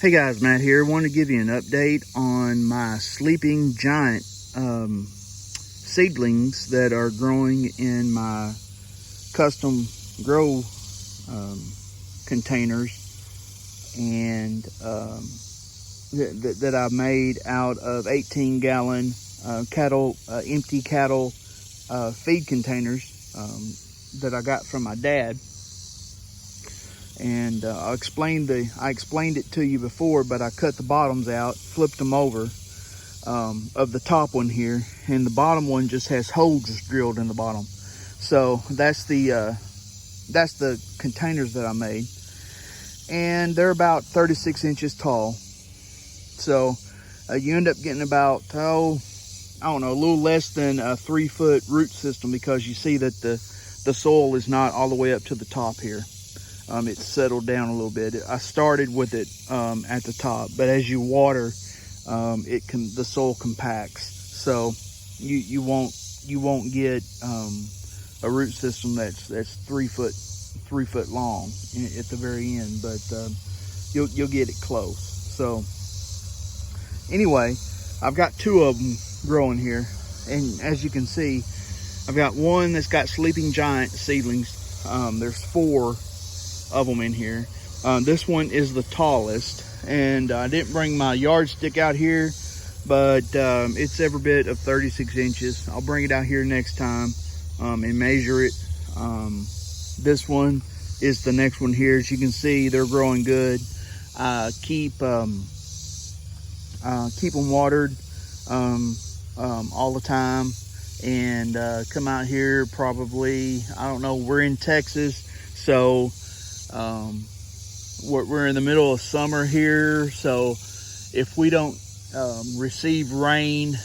Hey guys, Matt here. Want to give you an update on my sleeping giant seedlings that are growing in my custom grow containers and that I made out of 18-gallon empty cattle feed containers that I got from my dad. And I explained it to you before, but I cut the bottoms out, flipped them over of the top one here, and the bottom one just has holes drilled in the bottom. So that's the containers that I made, and they're about 36 inches tall. So you end up getting about I don't know, a little less than a 3-foot root system, because you see that the soil is not all the way up to the top here. It's settled down a little bit. I started with it at the top, but as you water, the soil compacts, so you won't get a root system that's 3 foot long at the very end, but you'll get it close. So anyway, I've got 2 of them growing here, and as you can see, I've got one that's got sleeping giant seedlings. There's 4 of them in here. This one is the tallest, and I didn't bring my yardstick out here, but it's every bit of 36 inches. I'll bring it out here next time and measure it. This one is the next one here. As you can see, they're growing good. Keep them watered all the time, and come out here probably, I don't know, we're in Texas, so we're in the middle of summer here, so if we don't receive rain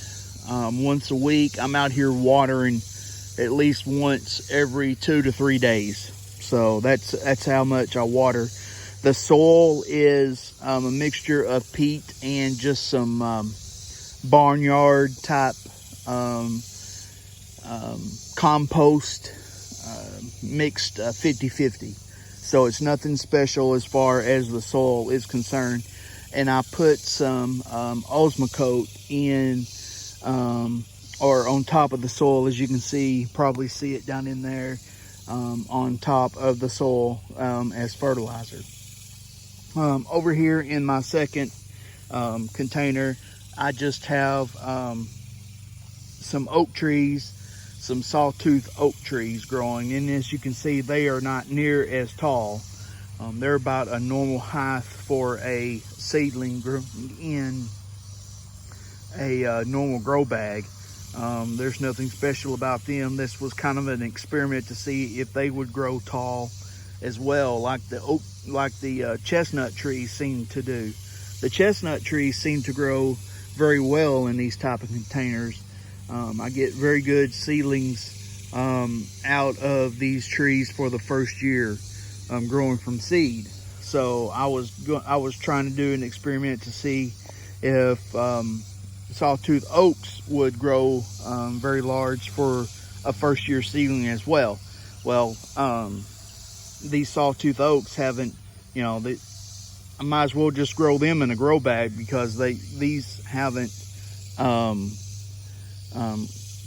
once a week, I'm out here watering at least once every 2 to 3 days. So that's how much I water. The soil is a mixture of peat and just some barnyard type compost, mixed 50-50. So it's nothing special as far as the soil is concerned. And I put some Osmocote in or on top of the soil, as you can see, probably see it down in there, on top of the soil as fertilizer. Over here in my second container, I just have some oak trees, some sawtooth oak trees growing, and as you can see, they are not near as tall. They're about a normal height for a seedling in a normal grow bag. There's nothing special about them. This was kind of an experiment to see if they would grow tall as well, like the chestnut trees seem to do. The chestnut trees seem to grow very well in these type of containers. I get very good seedlings out of these trees for the first year growing from seed. So I was trying to do an experiment to see if sawtooth oaks would grow very large for a first year seedling as well. Well, these sawtooth oaks haven't, I might as well just grow them in a grow bag, because these haven't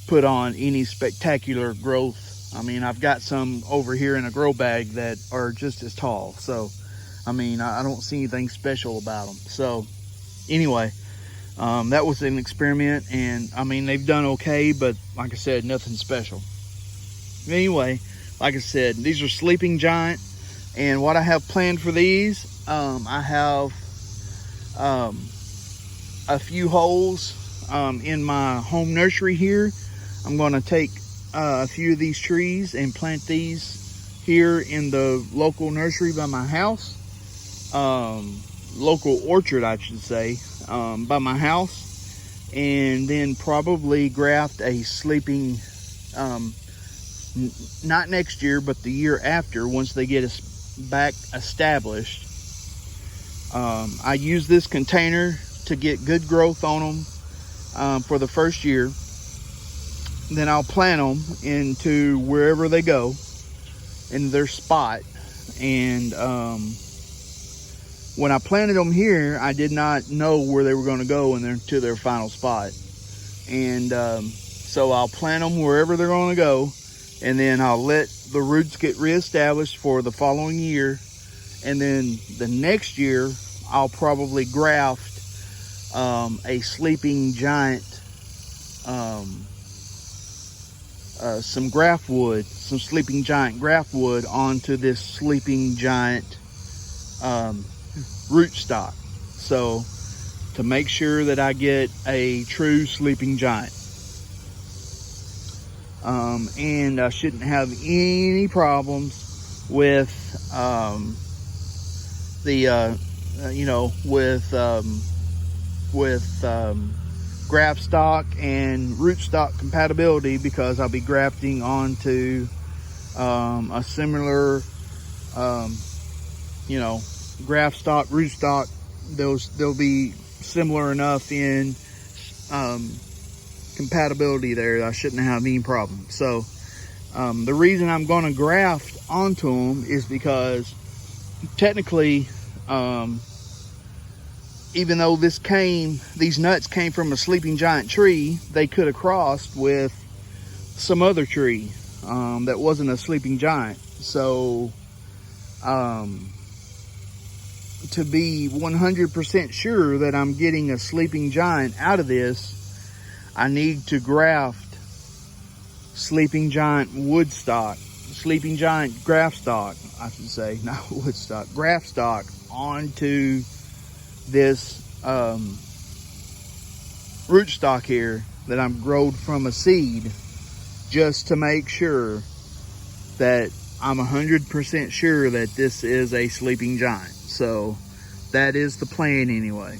put on any spectacular growth. I mean, I've got some over here in a grow bag that are just as tall. So, I mean, I don't see anything special about them. So, anyway, that was an experiment, and I mean, they've done okay, but like I said, nothing special. Anyway, like I said, these are sleeping giant, and what I have planned for these, I have a few holes in my home nursery here. I'm going to take a few of these trees and plant these here in the local nursery by my house, local orchard I should say, by my house, and then probably graft a sleeping, not next year, but the year after, once they get us back established. I use this container to get good growth on them for the first year. Then I'll plant them into wherever they go in their spot, and When I planted them here, I did not know where they were going to go to their final spot. And so I'll plant them wherever they're going to go, and then I'll let the roots get reestablished for the following year. And then the next year, I'll probably graft a sleeping giant, some graft wood, some sleeping giant graft wood onto this sleeping giant root stock. So to make sure that I get a true sleeping giant. And I shouldn't have any problems with graft stock and root stock compatibility, because I'll be grafting onto a similar graft stock, root stock. They'll be similar enough in compatibility there. I shouldn't have any problem. So the reason I'm going to graft onto them is because technically, even though these nuts came from a sleeping giant tree, they could have crossed with some other tree that wasn't a sleeping giant. So to be 100% sure that I'm getting a sleeping giant out of this, I need to graft sleeping giant wood stock, sleeping giant graft stock, I should say, not wood stock, graft stock onto this root stock here that I'm growed from a seed, just to make sure that I'm 100% sure that this is a sleeping giant. So that is the plan anyway.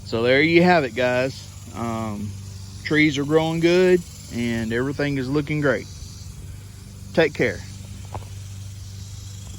So there you have it, guys. Trees are growing good and everything is looking great. Take care.